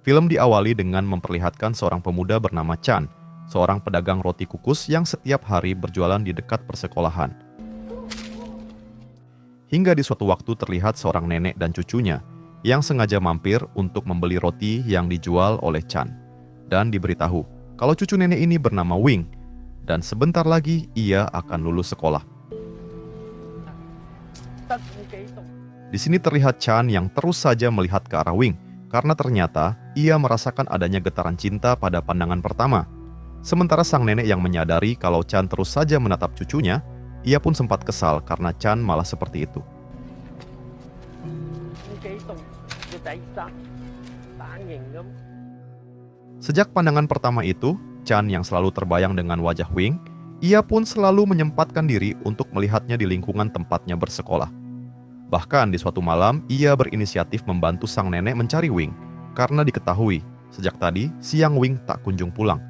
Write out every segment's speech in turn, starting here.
Film diawali dengan memperlihatkan seorang pemuda bernama Chan, seorang pedagang roti kukus yang setiap hari berjualan di dekat persekolahan. Hingga di suatu waktu terlihat seorang nenek dan cucunya yang sengaja mampir untuk membeli roti yang dijual oleh Chan. Dan diberitahu kalau cucu nenek ini bernama Wing, dan sebentar lagi ia akan lulus sekolah. Di sini terlihat Chan yang terus saja melihat ke arah Wing, karena ternyata ia merasakan adanya getaran cinta pada pandangan pertama. Sementara sang nenek yang menyadari kalau Chan terus saja menatap cucunya, ia pun sempat kesal karena Chan malah seperti itu. Sejak pandangan pertama itu, Chan yang selalu terbayang dengan wajah Wing, ia pun selalu menyempatkan diri untuk melihatnya di lingkungan tempatnya bersekolah. Bahkan di suatu malam, ia berinisiatif membantu sang nenek mencari Wing, karena diketahui sejak tadi siang Wing tak kunjung pulang.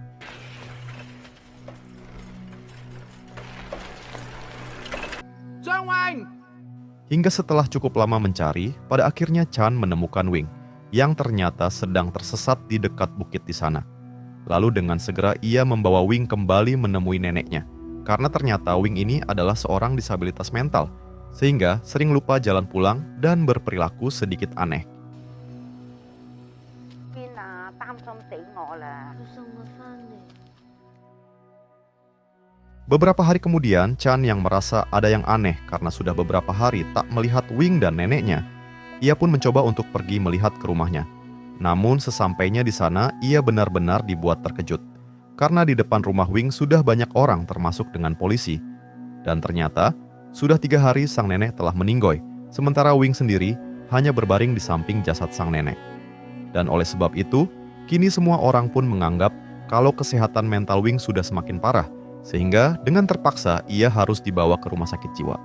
Hingga setelah cukup lama mencari, pada akhirnya Chan menemukan Wing, yang ternyata sedang tersesat di dekat bukit di sana. Lalu dengan segera ia membawa Wing kembali menemui neneknya, karena ternyata Wing ini adalah seorang disabilitas mental, sehingga sering lupa jalan pulang dan berperilaku sedikit aneh. Beberapa hari kemudian, Chan yang merasa ada yang aneh karena sudah beberapa hari tak melihat Wing dan neneknya. Ia pun mencoba untuk pergi melihat ke rumahnya. Namun sesampainya di sana, ia benar-benar dibuat terkejut. Karena di depan rumah Wing sudah banyak orang termasuk dengan polisi. Dan ternyata, sudah 3 hari sang nenek telah meninggoy, sementara Wing sendiri hanya berbaring di samping jasad sang nenek. Dan oleh sebab itu, kini semua orang pun menganggap kalau kesehatan mental Wing sudah semakin parah, sehingga dengan terpaksa ia harus dibawa ke rumah sakit jiwa.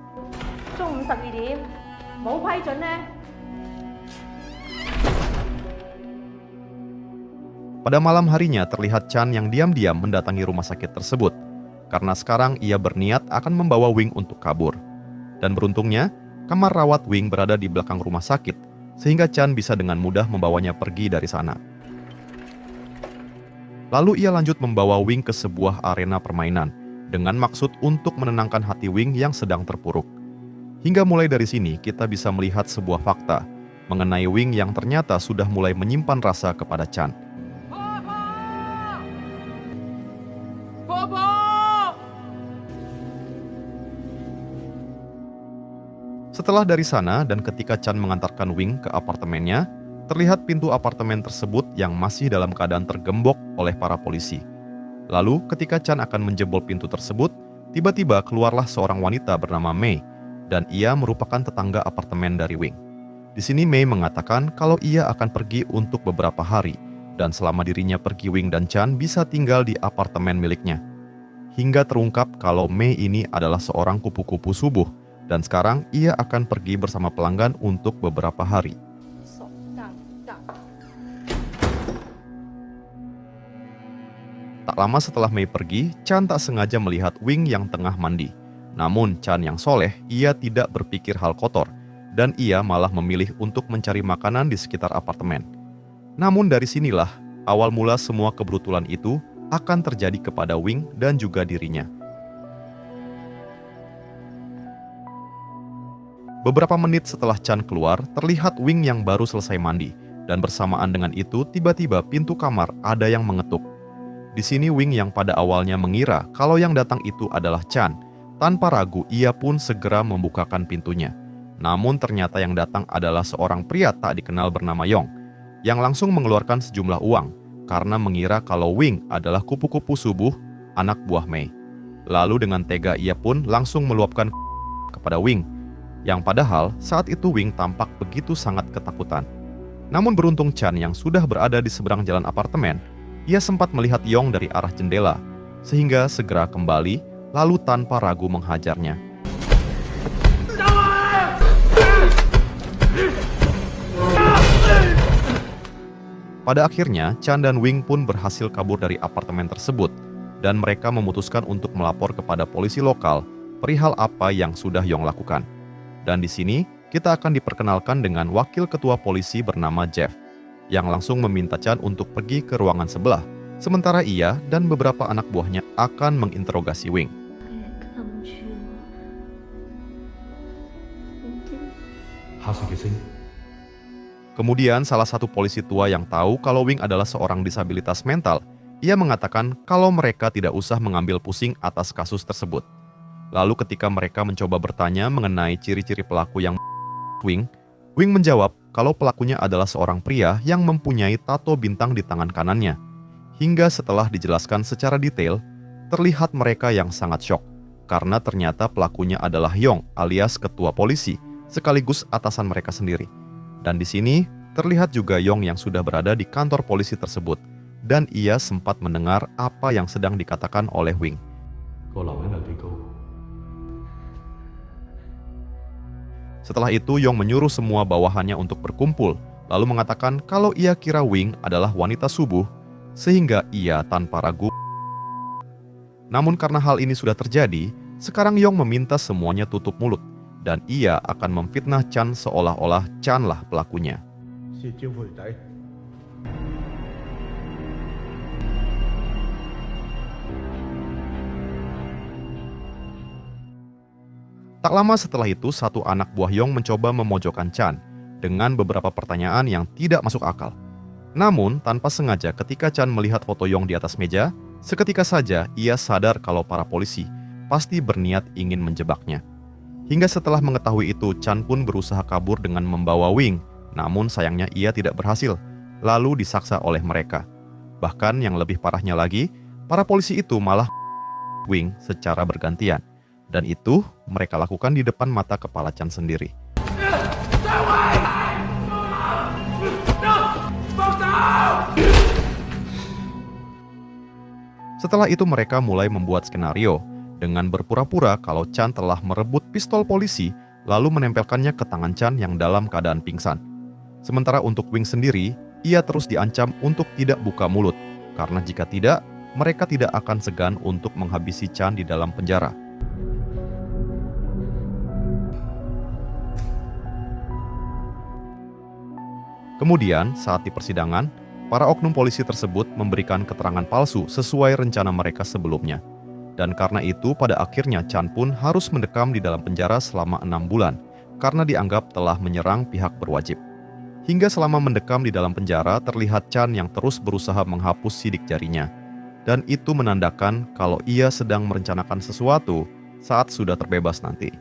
Pada malam harinya terlihat Chan yang diam-diam mendatangi rumah sakit tersebut, karena sekarang ia berniat akan membawa Wing untuk kabur. Dan beruntungnya, kamar rawat Wing berada di belakang rumah sakit, sehingga Chan bisa dengan mudah membawanya pergi dari sana. Lalu ia lanjut membawa Wing ke sebuah arena permainan, dengan maksud untuk menenangkan hati Wing yang sedang terpuruk. Hingga mulai dari sini kita bisa melihat sebuah fakta mengenai Wing yang ternyata sudah mulai menyimpan rasa kepada Chan. Setelah dari sana dan ketika Chan mengantarkan Wing ke apartemennya, terlihat pintu apartemen tersebut yang masih dalam keadaan tergembok oleh para polisi. Lalu ketika Chan akan menjebol pintu tersebut, tiba-tiba keluarlah seorang wanita bernama Mei, dan ia merupakan tetangga apartemen dari Wing. Di sini Mei mengatakan kalau ia akan pergi untuk beberapa hari, dan selama dirinya pergi, Wing dan Chan bisa tinggal di apartemen miliknya. Hingga terungkap kalau Mei ini adalah seorang kupu-kupu subuh, dan sekarang ia akan pergi bersama pelanggan untuk beberapa hari. Tak lama setelah Mei pergi, Chan tak sengaja melihat Wing yang tengah mandi. Namun Chan yang soleh, ia tidak berpikir hal kotor, dan ia malah memilih untuk mencari makanan di sekitar apartemen. Namun dari sinilah, awal mula semua keberutulan itu akan terjadi kepada Wing dan juga dirinya. Beberapa menit setelah Chan keluar, terlihat Wing yang baru selesai mandi, dan bersamaan dengan itu tiba-tiba pintu kamar ada yang mengetuk. Di sini Wing yang pada awalnya mengira kalau yang datang itu adalah Chan, tanpa ragu ia pun segera membukakan pintunya. Namun ternyata yang datang adalah seorang pria tak dikenal bernama Yong, yang langsung mengeluarkan sejumlah uang, karena mengira kalau Wing adalah kupu-kupu subuh, anak buah Mei. Lalu dengan tega ia pun langsung meluapkan kepada Wing, yang padahal saat itu Wing tampak begitu sangat ketakutan. Namun beruntung Chan yang sudah berada di seberang jalan apartemen, ia sempat melihat Yong dari arah jendela, sehingga segera kembali lalu tanpa ragu menghajarnya. Pada akhirnya, Chan dan Wing pun berhasil kabur dari apartemen tersebut, dan mereka memutuskan untuk melapor kepada polisi lokal perihal apa yang sudah Yong lakukan. Dan di sini, kita akan diperkenalkan dengan wakil ketua polisi bernama Jeff. yang langsung meminta Chan untuk pergi ke ruangan sebelah, sementara ia dan beberapa anak buahnya akan menginterogasi Wing. 他们去了，下星期星 Kemudian salah satu polisi tua yang tahu kalau Wing adalah seorang disabilitas mental, ia mengatakan kalau mereka tidak usah mengambil pusing atas kasus tersebut. Lalu ketika mereka mencoba bertanya mengenai ciri-ciri pelaku yang Wing menjawab kalau pelakunya adalah seorang pria yang mempunyai tato bintang di tangan kanannya. Hingga setelah dijelaskan secara detail, terlihat mereka yang sangat syok karena ternyata pelakunya adalah Yong alias ketua polisi sekaligus atasan mereka sendiri. Dan di sini terlihat juga Yong yang sudah berada di kantor polisi tersebut dan ia sempat mendengar apa yang sedang dikatakan oleh Wing. 個男人有幾高？ Setelah itu Yong menyuruh semua bawahannya untuk berkumpul, lalu mengatakan kalau ia kira Wing adalah wanita subuh, sehingga ia tanpa ragu. Namun karena hal ini sudah terjadi, sekarang Yong meminta semuanya tutup mulut, dan ia akan memfitnah Chan seolah-olah Chan lah pelakunya. 是招呼仔。 Tak lama setelah itu, satu anak buah Yong mencoba memojokkan Chan dengan beberapa pertanyaan yang tidak masuk akal. Namun, tanpa sengaja ketika Chan melihat foto Yong di atas meja, seketika saja ia sadar kalau para polisi pasti berniat ingin menjebaknya. Hingga setelah mengetahui itu, Chan pun berusaha kabur dengan membawa Wing, namun sayangnya ia tidak berhasil, lalu disaksa oleh mereka. Bahkan yang lebih parahnya lagi, para polisi itu malah Wing secara bergantian. Dan itu mereka lakukan di depan mata kepala Chan sendiri. Setelah itu mereka mulai membuat skenario dengan berpura-pura kalau Chan telah merebut pistol polisi lalu menempelkannya ke tangan Chan yang dalam keadaan pingsan. Sementara untuk Wing sendiri, ia terus diancam untuk tidak buka mulut karena jika tidak, mereka tidak akan segan untuk menghabisi Chan di dalam penjara. Kemudian, saat di persidangan, para oknum polisi tersebut memberikan keterangan palsu sesuai rencana mereka sebelumnya. Dan karena itu, pada akhirnya Chan pun harus mendekam di dalam penjara selama 6 bulan karena dianggap telah menyerang pihak berwajib. Hingga selama mendekam di dalam penjara, terlihat Chan yang terus berusaha menghapus sidik jarinya. Dan itu menandakan kalau ia sedang merencanakan sesuatu saat sudah terbebas nanti.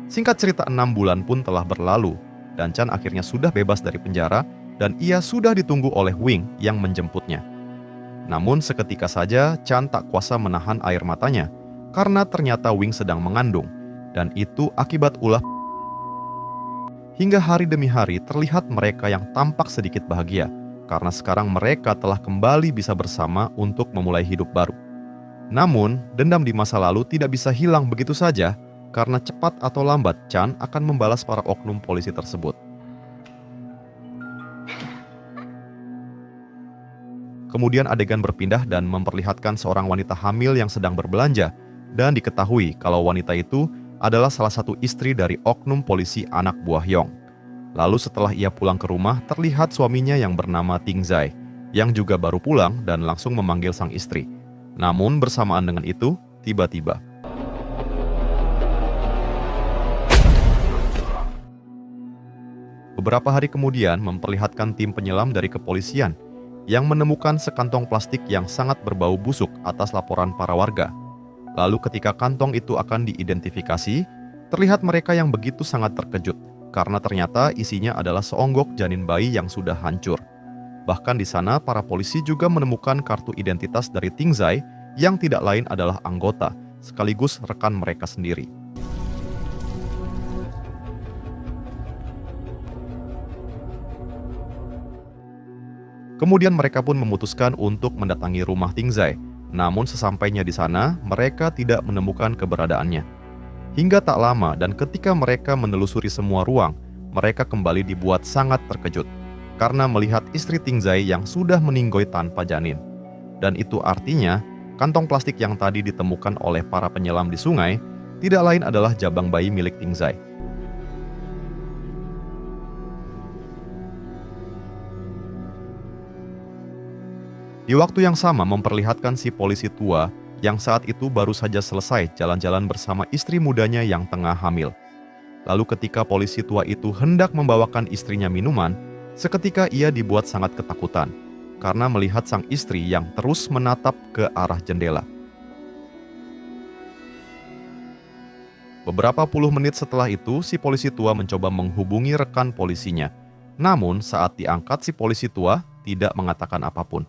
Singkat cerita 6 bulan pun telah berlalu dan Chan akhirnya sudah bebas dari penjara dan ia sudah ditunggu oleh Wing yang menjemputnya. Namun seketika saja Chan tak kuasa menahan air matanya karena ternyata Wing sedang mengandung dan itu akibat ulah. Hingga hari demi hari terlihat mereka yang tampak sedikit bahagia karena sekarang mereka telah kembali bisa bersama untuk memulai hidup baru. Namun dendam di masa lalu tidak bisa hilang begitu saja karena cepat atau lambat Chan akan membalas para oknum polisi tersebut. Kemudian adegan berpindah dan memperlihatkan seorang wanita hamil yang sedang berbelanja dan diketahui kalau wanita itu adalah salah satu istri dari oknum polisi anak buah Yong. Lalu setelah ia pulang ke rumah, terlihat suaminya yang bernama Ting Zai yang juga baru pulang dan langsung memanggil sang istri. Namun bersamaan dengan itu, tiba-tiba beberapa hari kemudian memperlihatkan tim penyelam dari kepolisian yang menemukan sekantong plastik yang sangat berbau busuk atas laporan para warga. Lalu ketika kantong itu akan diidentifikasi, terlihat mereka yang begitu sangat terkejut karena ternyata isinya adalah seonggok janin bayi yang sudah hancur. Bahkan di sana para polisi juga menemukan kartu identitas dari Ting Zai yang tidak lain adalah anggota sekaligus rekan mereka sendiri. Kemudian mereka pun memutuskan untuk mendatangi rumah Ting Zai. Namun sesampainya di sana, mereka tidak menemukan keberadaannya. Hingga tak lama dan ketika mereka menelusuri semua ruang, mereka kembali dibuat sangat terkejut karena melihat istri Ting Zai yang sudah meninggoy tanpa janin. Dan itu artinya kantong plastik yang tadi ditemukan oleh para penyelam di sungai tidak lain adalah jabang bayi milik Ting Zai. Di waktu yang sama memperlihatkan si polisi tua yang saat itu baru saja selesai jalan-jalan bersama istri mudanya yang tengah hamil. Lalu ketika polisi tua itu hendak membawakan istrinya minuman, seketika ia dibuat sangat ketakutan karena melihat sang istri yang terus menatap ke arah jendela. Beberapa puluh menit setelah itu, si polisi tua mencoba menghubungi rekan polisinya. Namun saat diangkat, si polisi tua tidak mengatakan apapun.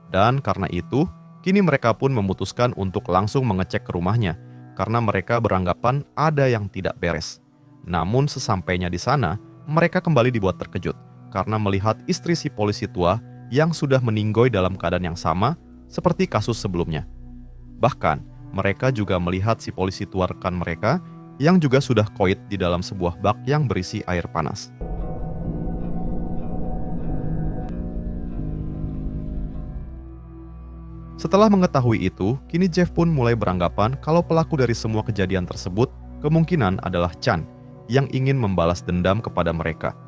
Dan karena itu, kini mereka pun memutuskan untuk langsung mengecek ke rumahnya karena mereka beranggapan ada yang tidak beres. Namun sesampainya di sana, mereka kembali dibuat terkejut karena melihat istri si polisi tua yang sudah meninggoy dalam keadaan yang sama seperti kasus sebelumnya. Bahkan, mereka juga melihat si polisi tua rekan mereka yang juga sudah koit di dalam sebuah bak yang berisi air panas. Setelah mengetahui itu, kini Jeff pun mulai beranggapan kalau pelaku dari semua kejadian tersebut kemungkinan adalah Chan yang ingin membalas dendam kepada mereka.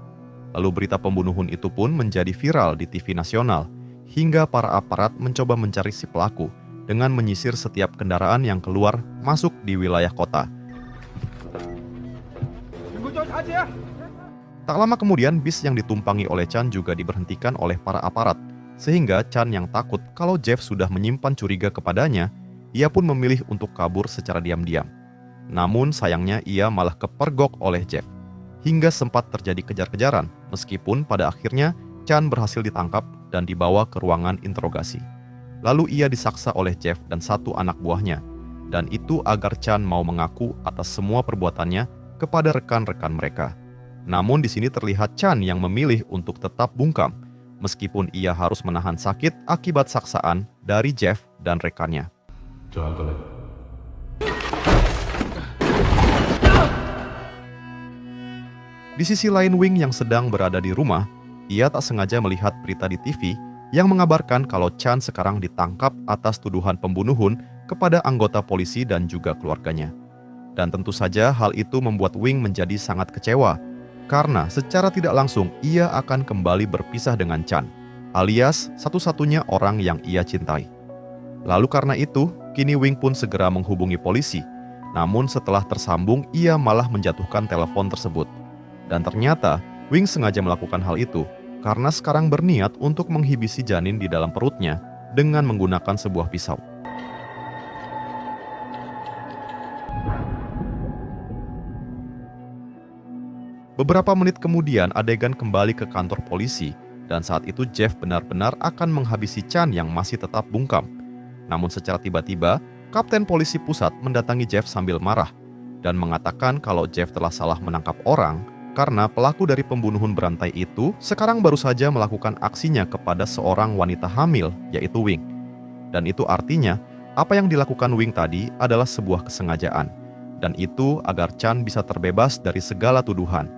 Lalu berita pembunuhan itu pun menjadi viral di TV nasional, hingga para aparat mencoba mencari si pelaku dengan menyisir setiap kendaraan yang keluar masuk di wilayah kota. Tak lama kemudian, bis yang ditumpangi oleh Chan juga diberhentikan oleh para aparat, sehingga Chan yang takut kalau Jeff sudah menyimpan curiga kepadanya, ia pun memilih untuk kabur secara diam-diam. Namun sayangnya ia malah kepergok oleh Jeff, hingga sempat terjadi kejar-kejaran, meskipun pada akhirnya Chan berhasil ditangkap dan dibawa ke ruangan interogasi. Lalu ia disaksa oleh Jeff dan satu anak buahnya, dan itu agar Chan mau mengaku atas semua perbuatannya kepada rekan-rekan mereka. Namun di sini terlihat Chan yang memilih untuk tetap bungkam, meskipun ia harus menahan sakit akibat saksaan dari Jeff dan rekannya. Di sisi lain, Wing yang sedang berada di rumah, ia tak sengaja melihat berita di TV yang mengabarkan kalau Chan sekarang ditangkap atas tuduhan pembunuhan kepada anggota polisi dan juga keluarganya. Dan tentu saja hal itu membuat Wing menjadi sangat kecewa, karena secara tidak langsung ia akan kembali berpisah dengan Chan, alias satu-satunya orang yang ia cintai. Lalu karena itu, kini Wing pun segera menghubungi polisi, namun setelah tersambung ia malah menjatuhkan telepon tersebut. Dan ternyata, Wing sengaja melakukan hal itu karena sekarang berniat untuk menghibisi janin di dalam perutnya dengan menggunakan sebuah pisau. Beberapa menit kemudian, adegan kembali ke kantor polisi, dan saat itu Jeff benar-benar akan menghabisi Chan yang masih tetap bungkam. Namun secara tiba-tiba, Kapten Polisi Pusat mendatangi Jeff sambil marah dan mengatakan kalau Jeff telah salah menangkap orang karena pelaku dari pembunuhan berantai itu sekarang baru saja melakukan aksinya kepada seorang wanita hamil, yaitu Wing. Dan itu artinya, apa yang dilakukan Wing tadi adalah sebuah kesengajaan. Dan itu agar Chan bisa terbebas dari segala tuduhan.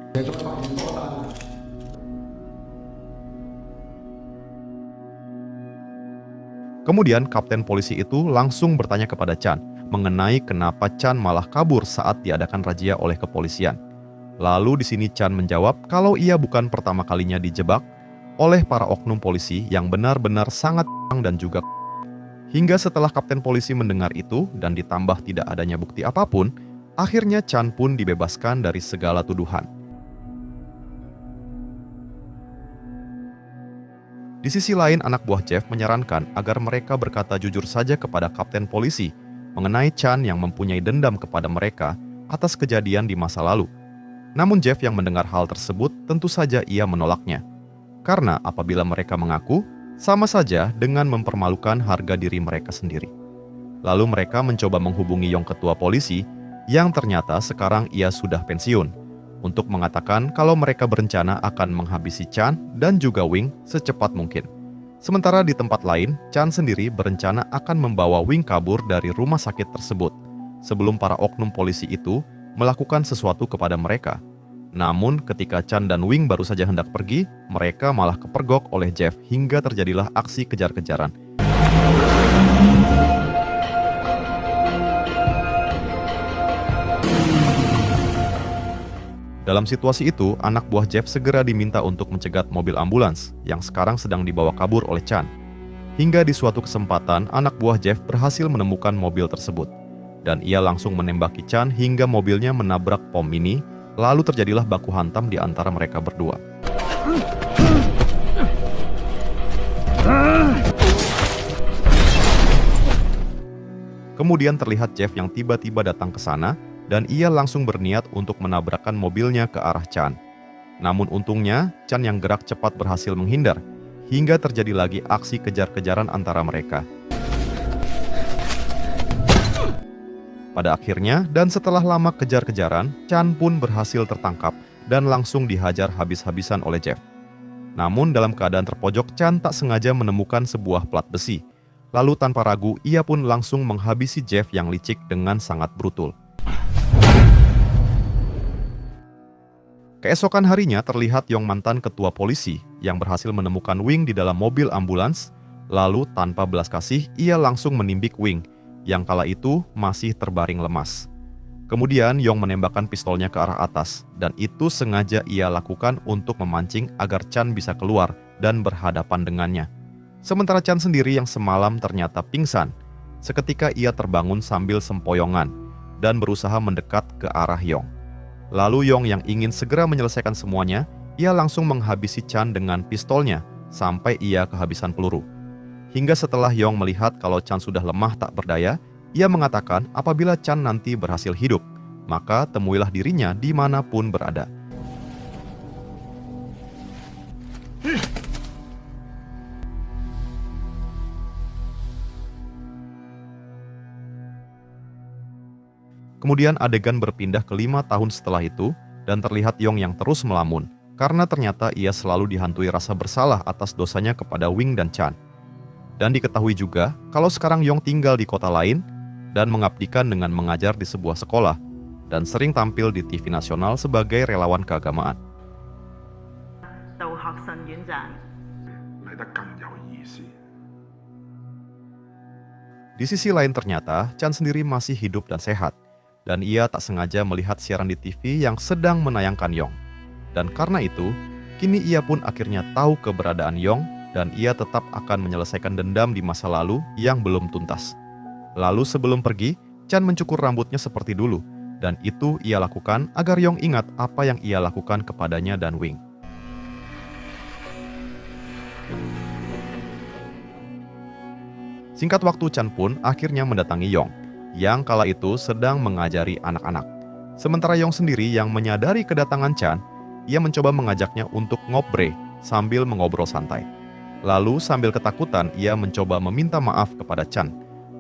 Kemudian Kapten Polisi itu langsung bertanya kepada Chan mengenai kenapa Chan malah kabur saat diadakan razia oleh kepolisian. Lalu di sini Chan menjawab kalau ia bukan pertama kalinya dijebak oleh para oknum polisi yang benar-benar sangat dan juga. Hingga setelah Kapten Polisi mendengar itu dan ditambah tidak adanya bukti apapun, akhirnya Chan pun dibebaskan dari segala tuduhan. Di sisi lain, anak buah Jeff menyarankan agar mereka berkata jujur saja kepada Kapten Polisi mengenai Chan yang mempunyai dendam kepada mereka atas kejadian di masa lalu. Namun Jeff yang mendengar hal tersebut tentu saja ia menolaknya. Karena apabila mereka mengaku, sama saja dengan mempermalukan harga diri mereka sendiri. Lalu mereka mencoba menghubungi Yong ketua polisi yang ternyata sekarang ia sudah pensiun untuk mengatakan kalau mereka berencana akan menghabisi Chan dan juga Wing secepat mungkin. Sementara di tempat lain, Chan sendiri berencana akan membawa Wing kabur dari rumah sakit tersebut sebelum para oknum polisi itu melakukan sesuatu kepada mereka. Namun ketika Chan dan Wing baru saja hendak pergi, mereka malah kepergok oleh Jeff hingga terjadilah aksi kejar-kejaran. Dalam situasi itu, anak buah Jeff segera diminta untuk mencegat mobil ambulans yang sekarang sedang dibawa kabur oleh Chan. Hingga di suatu kesempatan, anak buah Jeff berhasil menemukan mobil tersebut. Dan ia langsung menembaki Chan hingga mobilnya menabrak pom mini, lalu terjadilah baku hantam di antara mereka berdua. Kemudian terlihat Jeff yang tiba-tiba datang ke sana, dan ia langsung berniat untuk menabrakkan mobilnya ke arah Chan. Namun untungnya, Chan yang gerak cepat berhasil menghindar, hingga terjadi lagi aksi kejar-kejaran antara mereka. Pada akhirnya, dan setelah lama kejar-kejaran, Chan pun berhasil tertangkap dan langsung dihajar habis-habisan oleh Jeff. Namun dalam keadaan terpojok, Chan tak sengaja menemukan sebuah plat besi. Lalu tanpa ragu, ia pun langsung menghabisi Jeff yang licik dengan sangat brutal. Keesokan harinya terlihat Yong, mantan ketua polisi yang berhasil menemukan Wing di dalam mobil ambulans. Lalu tanpa belas kasih ia langsung menimbik Wing yang kala itu masih terbaring lemas. Kemudian Yong menembakkan pistolnya ke arah atas dan itu sengaja ia lakukan untuk memancing agar Chan bisa keluar dan berhadapan dengannya. Sementara Chan sendiri yang semalam ternyata pingsan, seketika ia terbangun sambil sempoyongan dan berusaha mendekat ke arah Yong. Lalu Yong yang ingin segera menyelesaikan semuanya, ia langsung menghabisi Chan dengan pistolnya sampai ia kehabisan peluru. Hingga setelah Yong melihat kalau Chan sudah lemah tak berdaya, ia mengatakan apabila Chan nanti berhasil hidup, maka temuilah dirinya dimanapun berada. Kemudian adegan berpindah ke 5 tahun setelah itu, dan terlihat Yong yang terus melamun, karena ternyata ia selalu dihantui rasa bersalah atas dosanya kepada Wing dan Chan. Dan diketahui juga kalau sekarang Yong tinggal di kota lain, dan mengabdikan dengan mengajar di sebuah sekolah, dan sering tampil di TV nasional sebagai relawan keagamaan. Di sisi lain ternyata, Chan sendiri masih hidup dan sehat, dan ia tak sengaja melihat siaran di TV yang sedang menayangkan Yong. Dan karena itu, kini ia pun akhirnya tahu keberadaan Yong dan ia tetap akan menyelesaikan dendam di masa lalu yang belum tuntas. Lalu sebelum pergi, Chan mencukur rambutnya seperti dulu, dan itu ia lakukan agar Yong ingat apa yang ia lakukan kepadanya dan Wing. Singkat waktu, Chan pun akhirnya mendatangi Yong, yang kala itu sedang mengajari anak-anak. Sementara Yong sendiri yang menyadari kedatangan Chan, ia mencoba mengajaknya untuk ngobrol sambil mengobrol santai. Lalu sambil ketakutan, ia mencoba meminta maaf kepada Chan,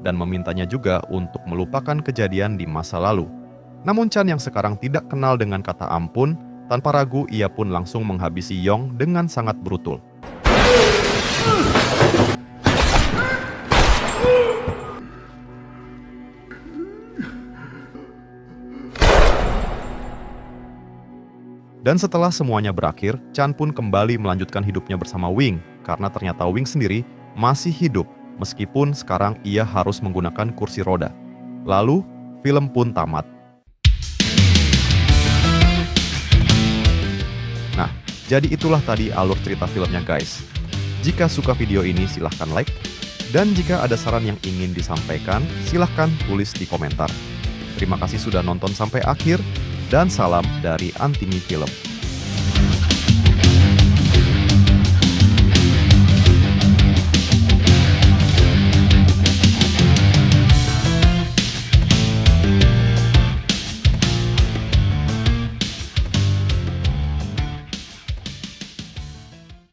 dan memintanya juga untuk melupakan kejadian di masa lalu. Namun Chan yang sekarang tidak kenal dengan kata ampun, tanpa ragu ia pun langsung menghabisi Yong dengan sangat brutal. Dan setelah semuanya berakhir, Chan pun kembali melanjutkan hidupnya bersama Wing, karena ternyata Wing sendiri masih hidup, meskipun sekarang ia harus menggunakan kursi roda. Lalu, film pun tamat. Nah, jadi itulah tadi alur cerita filmnya guys. Jika suka video ini silahkan like, dan jika ada saran yang ingin disampaikan, silahkan tulis di komentar. Terima kasih sudah nonton sampai akhir, dan salam dari Antimi Film.